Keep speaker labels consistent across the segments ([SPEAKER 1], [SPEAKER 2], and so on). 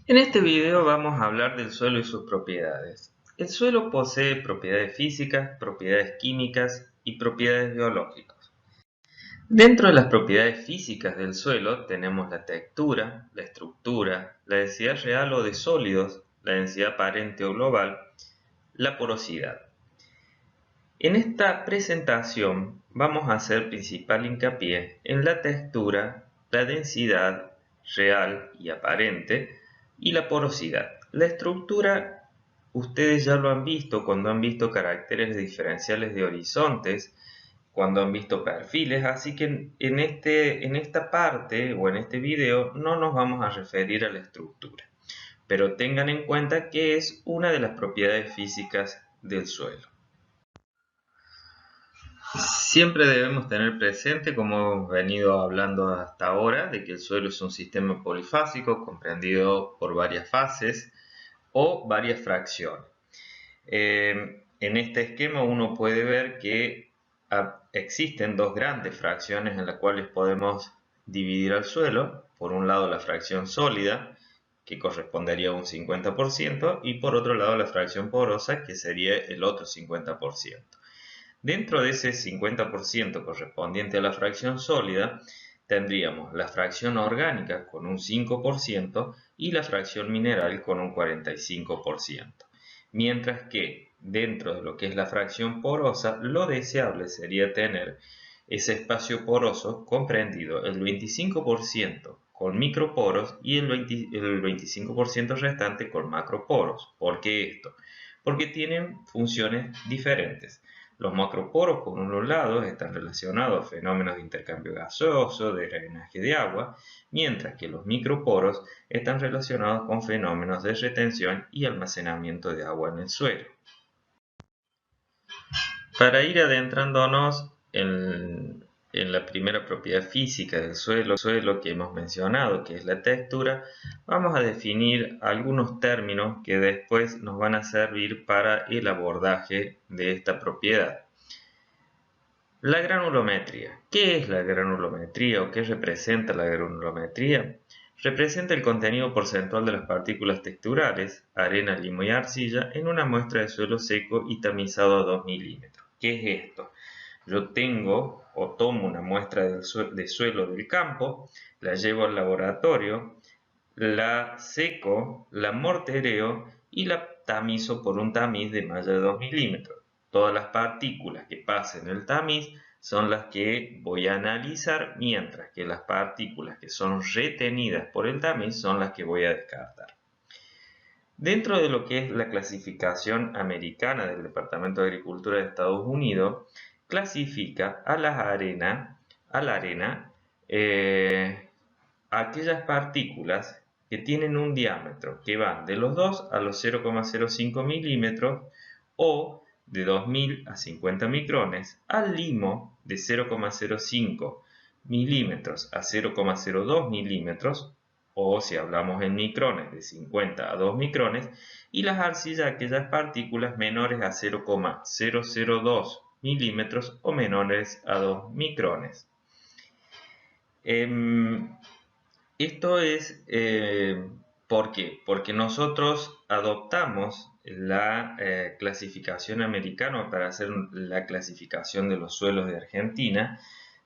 [SPEAKER 1] En este video vamos a hablar del suelo y sus propiedades. El suelo posee propiedades físicas, propiedades químicas y propiedades biológicas. Dentro de las propiedades físicas del suelo tenemos la textura, la estructura, la densidad real o de sólidos, la densidad aparente o global, la porosidad. En esta presentación vamos a hacer principal hincapié en la textura, la densidad real y aparente y la porosidad. La estructura ustedes ya lo han visto cuando han visto caracteres diferenciales de horizontes, cuando han visto perfiles, así que en esta parte o en este video no nos vamos a referir a la estructura, pero tengan en cuenta que es una de las propiedades físicas del suelo. Siempre debemos tener presente, como hemos venido hablando hasta ahora, de que el suelo es un sistema polifásico comprendido por varias fases o varias fracciones. En este esquema uno puede ver que existen dos grandes fracciones en las cuales podemos dividir al suelo. Por un lado la fracción sólida, que correspondería a un 50%, y por otro lado la fracción porosa, que sería el otro 50%. Dentro de ese 50% correspondiente a la fracción sólida, tendríamos la fracción orgánica con un 5% y la fracción mineral con un 45%. Mientras que dentro de lo que es la fracción porosa, lo deseable sería tener ese espacio poroso comprendido el 25% con microporos y el 25% restante con macroporos. ¿Por qué esto? Porque tienen funciones diferentes. Los macroporos, por un lado, están relacionados a fenómenos de intercambio gaseoso, de drenaje de agua, mientras que los microporos están relacionados con fenómenos de retención y almacenamiento de agua en el suelo. Para ir adentrándonos en la primera propiedad física del suelo que hemos mencionado, que es la textura, vamos a definir algunos términos que después nos van a servir para el abordaje de esta propiedad. La granulometría. ¿Qué es la granulometría o qué representa la granulometría? Representa el contenido porcentual de las partículas texturales, arena, limo y arcilla, en una muestra de suelo seco y tamizado a 2 milímetros. ¿Qué es esto? Yo tengo o tomo una muestra de suelo del campo, la llevo al laboratorio, la seco, la mortereo y la tamizo por un tamiz de malla de 2 milímetros. Todas las partículas que pasen el tamiz son las que voy a analizar, mientras que las partículas que son retenidas por el tamiz son las que voy a descartar. Dentro de lo que es la clasificación americana del Departamento de Agricultura de Estados Unidos, clasifica a la arena aquellas partículas que tienen un diámetro que van de los 2 a los 0,05 milímetros o de 2000 a 50 micrones, al limo de 0,05 milímetros a 0,02 milímetros, o si hablamos en micrones, de 50 a 2 micrones, y las arcillas aquellas partículas menores a 0,002 milímetros o menores a 2 micrones. Esto es, ¿por qué? Porque nosotros adoptamos la clasificación americana para hacer la clasificación de los suelos de Argentina.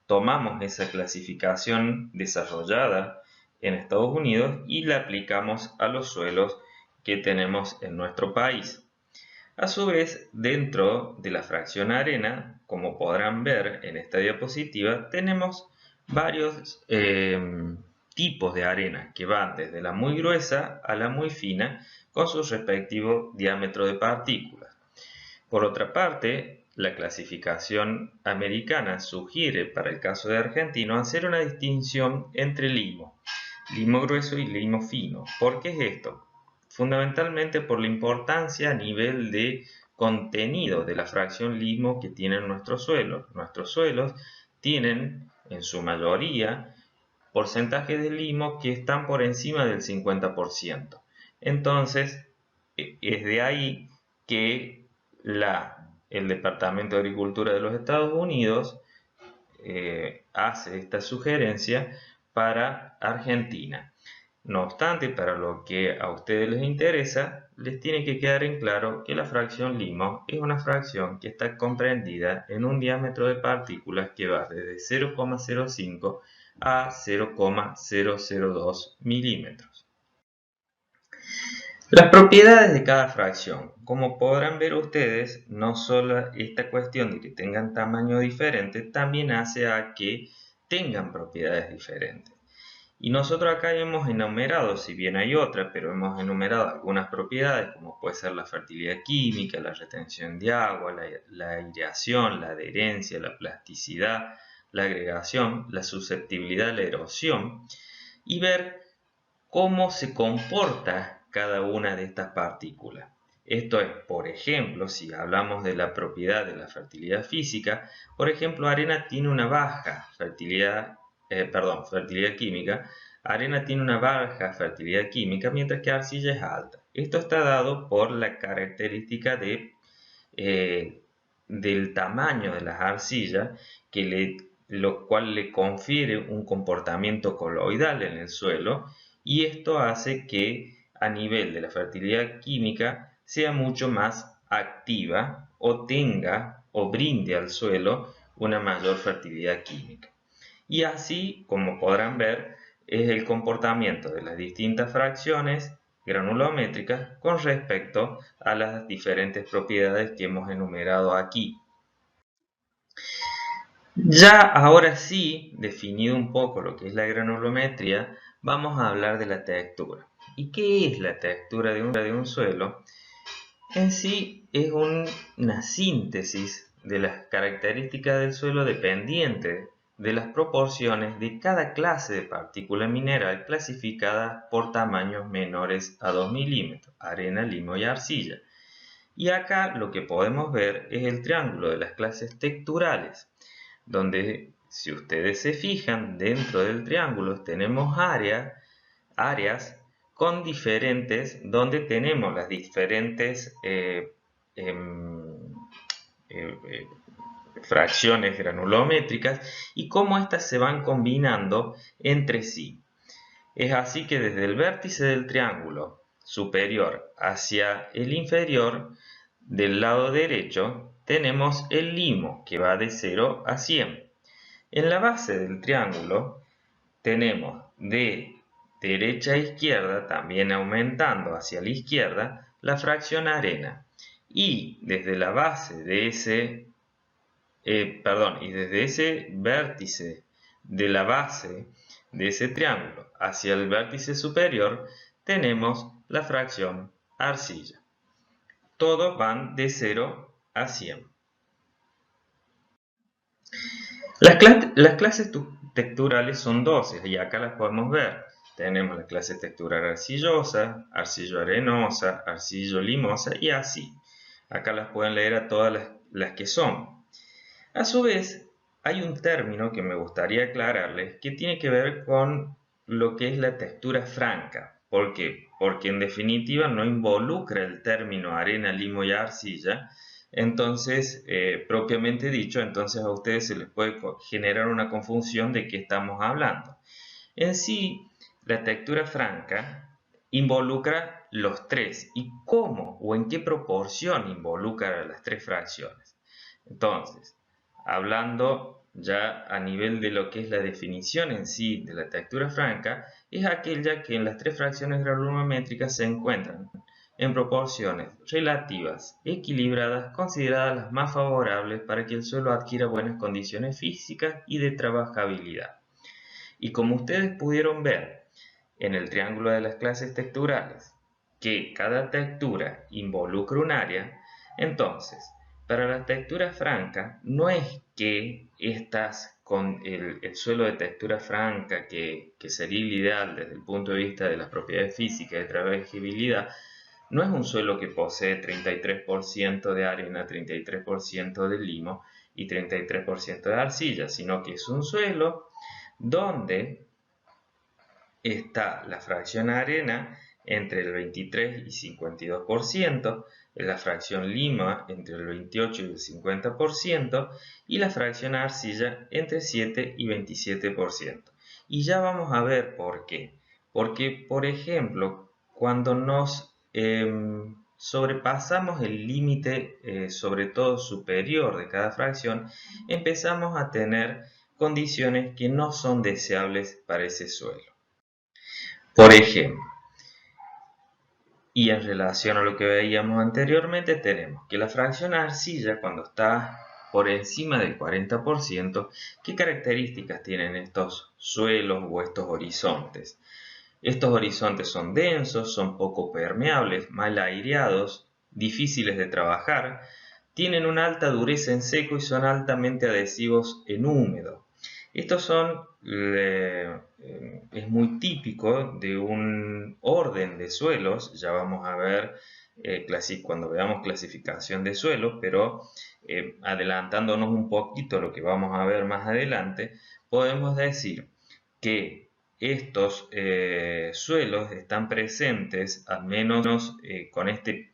[SPEAKER 1] Tomamos esa clasificación desarrollada en Estados Unidos y la aplicamos a los suelos que tenemos en nuestro país. A su vez, dentro de la fracción arena, como podrán ver en esta diapositiva, tenemos varios tipos de arena que van desde la muy gruesa a la muy fina con su respectivo diámetro de partículas. Por otra parte, la clasificación americana sugiere para el caso de Argentina hacer una distinción entre limo grueso y limo fino. ¿Por qué es esto? Fundamentalmente por la importancia a nivel de contenido de la fracción limo que tienen nuestros suelos. Nuestros suelos tienen en su mayoría porcentajes de limo que están por encima del 50%. Entonces, es de ahí que el Departamento de Agricultura de los Estados Unidos hace esta sugerencia para Argentina. No obstante, para lo que a ustedes les interesa, les tiene que quedar en claro que la fracción limo es una fracción que está comprendida en un diámetro de partículas que va desde 0,05 a 0,002 milímetros. Las propiedades de cada fracción. Como podrán ver ustedes, no solo esta cuestión de que tengan tamaño diferente, también hace a que tengan propiedades diferentes. Y nosotros acá hemos enumerado, si bien hay otras, pero hemos enumerado algunas propiedades, como puede ser la fertilidad química, la retención de agua, la aireación, la adherencia, la plasticidad, la agregación, la susceptibilidad a la erosión, y ver cómo se comporta cada una de estas partículas. Esto es, por ejemplo, si hablamos de la propiedad de la fertilidad física, por ejemplo, arena tiene una baja fertilidad química, arena tiene una baja fertilidad química, mientras que arcilla es alta. Esto está dado por la característica del tamaño de las arcillas, lo cual le confiere un comportamiento coloidal en el suelo, y esto hace que a nivel de la fertilidad química sea mucho más activa o tenga o brinde al suelo una mayor fertilidad química. Y así, como podrán ver, es el comportamiento de las distintas fracciones granulométricas con respecto a las diferentes propiedades que hemos enumerado aquí. Ya ahora sí, definido un poco lo que es la granulometría, vamos a hablar de la textura. ¿Y qué es la textura de un suelo? En sí es una síntesis de las características del suelo dependiente de las proporciones de cada clase de partícula mineral clasificada por tamaños menores a 2 milímetros, arena, limo y arcilla. Y acá lo que podemos ver es el triángulo de las clases texturales, donde si ustedes se fijan, dentro del triángulo tenemos áreas con diferentes, donde tenemos las diferentes fracciones granulométricas y cómo éstas se van combinando entre sí. Es así que desde el vértice del triángulo superior hacia el inferior, del lado derecho, tenemos el limo que va de 0 a 100. En la base del triángulo tenemos de derecha a izquierda, también aumentando hacia la izquierda, la fracción arena. Y desde la base de desde ese vértice de la base de ese triángulo hacia el vértice superior, tenemos la fracción arcilla. Todos van de 0 a 100. Las clases texturales son 12 y acá las podemos ver. Tenemos la clase textural arcillosa, arcillo-arenosa, arcillo-limosa y así. Acá las pueden leer a todas las que son. A su vez, hay un término que me gustaría aclararles que tiene que ver con lo que es la textura franca. ¿Por qué? Porque en definitiva no involucra el término arena, limo y arcilla. Entonces, propiamente dicho, entonces a ustedes se les puede generar una confusión de qué estamos hablando. En sí, la textura franca involucra los tres. ¿Y cómo o en qué proporción involucra las tres fracciones? Entonces, hablando ya a nivel de lo que es la definición en sí de la textura franca, es aquella que en las tres fracciones granulométricas se encuentran en proporciones relativas, equilibradas, consideradas las más favorables para que el suelo adquiera buenas condiciones físicas y de trabajabilidad. Y como ustedes pudieron ver en el triángulo de las clases texturales, que cada textura involucra un área, entonces, para la textura franca, no es que estas con el suelo de textura franca, que sería el ideal desde el punto de vista de las propiedades físicas de trabajabilidad, no es un suelo que posee 33% de arena, 33% de limo y 33% de arcilla, sino que es un suelo donde está la fracción arena entre el 23 y 52%, la fracción lima entre el 28 y el 50% y la fracción arcilla entre 7 y 27%. Y ya vamos a ver por qué. Porque, por ejemplo, cuando nos sobrepasamos el límite, sobre todo superior de cada fracción, empezamos a tener condiciones que no son deseables para ese suelo. Por ejemplo, y en relación a lo que veíamos anteriormente, tenemos que la fracción arcilla, cuando está por encima del 40%, ¿qué características tienen estos suelos o estos horizontes? Estos horizontes son densos, son poco permeables, mal aireados, difíciles de trabajar, tienen una alta dureza en seco y son altamente adhesivos en húmedo. Estos es muy típico de un orden de suelos, ya vamos a ver cuando veamos clasificación de suelos, pero adelantándonos un poquito a lo que vamos a ver más adelante, podemos decir que estos suelos están presentes, al menos con este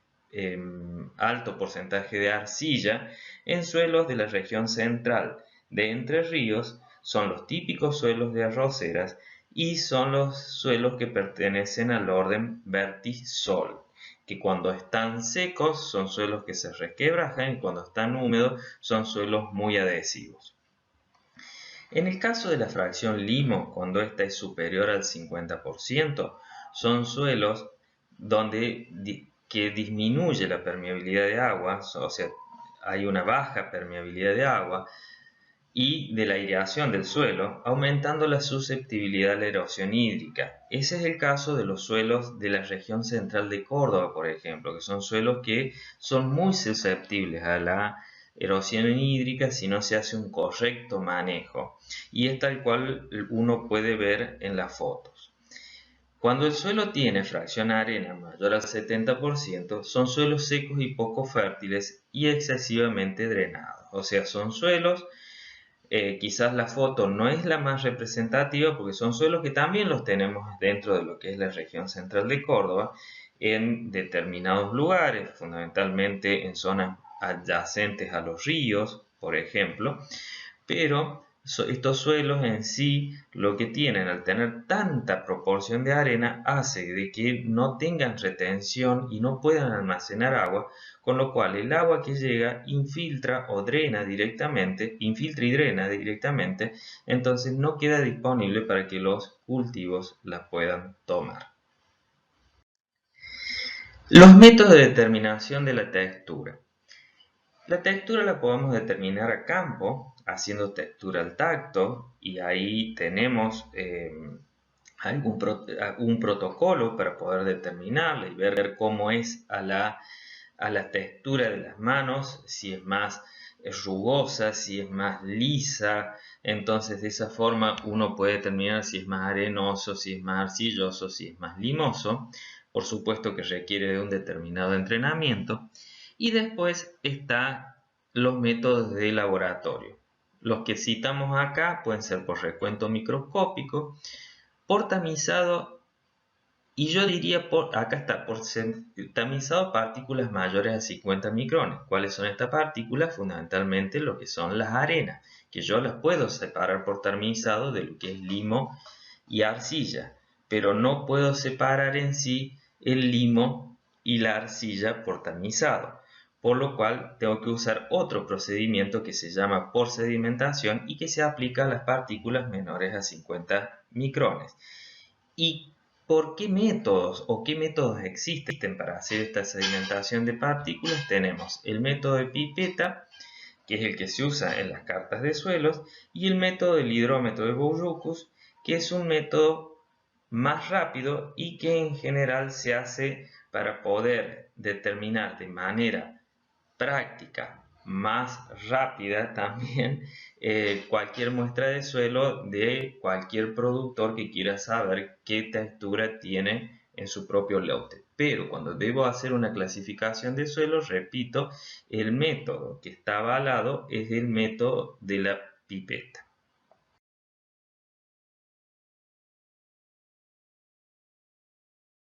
[SPEAKER 1] alto porcentaje de arcilla, en suelos de la región central de Entre Ríos. Son los típicos suelos de arroceras y son los suelos que pertenecen al orden vertisol, que cuando están secos son suelos que se requebrajan y cuando están húmedos son suelos muy adhesivos. En el caso de la fracción limo, cuando ésta es superior al 50%, son suelos que disminuye la permeabilidad de agua, o sea, hay una baja permeabilidad de agua y de la aireación del suelo, aumentando la susceptibilidad a la erosión hídrica. Ese es el caso de los suelos de la región central de Córdoba, por ejemplo, que son suelos que son muy susceptibles a la erosión hídrica si no se hace un correcto manejo. Y es tal cual uno puede ver en las fotos. Cuando el suelo tiene fracción arena mayor al 70%, son suelos secos y poco fértiles y excesivamente drenados. O sea, son suelos, quizás la foto no es la más representativa porque son suelos que también los tenemos dentro de lo que es la región central de Córdoba, en determinados lugares, fundamentalmente en zonas adyacentes a los ríos, por ejemplo, pero estos suelos en sí lo que tienen al tener tanta proporción de arena hace de que no tengan retención y no puedan almacenar agua, con lo cual el agua que llega infiltra o drena directamente, infiltra y drena directamente, entonces no queda disponible para que los cultivos la puedan tomar. Los métodos de determinación de la textura. La textura la podemos determinar a campo, haciendo textura al tacto, y ahí tenemos un protocolo para poder determinarla y ver cómo es a la textura de las manos, si es más rugosa, si es más lisa. Entonces de esa forma uno puede determinar si es más arenoso, si es más arcilloso, si es más limoso. Por supuesto que requiere de un determinado entrenamiento. Y después están los métodos de laboratorio. Los que citamos acá pueden ser por recuento microscópico, por tamizado, y yo diría, acá está, por tamizado partículas mayores a 50 micrones. ¿Cuáles son estas partículas? Fundamentalmente lo que son las arenas, que yo las puedo separar por tamizado de lo que es limo y arcilla, pero no puedo separar en sí el limo y la arcilla por tamizado, por lo cual tengo que usar otro procedimiento que se llama por sedimentación y que se aplica a las partículas menores a 50 micrones. ¿Y por qué métodos o qué métodos existen para hacer esta sedimentación de partículas? Tenemos el método de pipeta, que es el que se usa en las cartas de suelos, y el método del hidrómetro de Bouroucous, que es un método más rápido y que en general se hace para poder determinar de manera práctica, más rápida también, cualquier muestra de suelo de cualquier productor que quiera saber qué textura tiene en su propio lote. Pero cuando debo hacer una clasificación de suelo, repito, el método que está avalado es el método de la pipeta.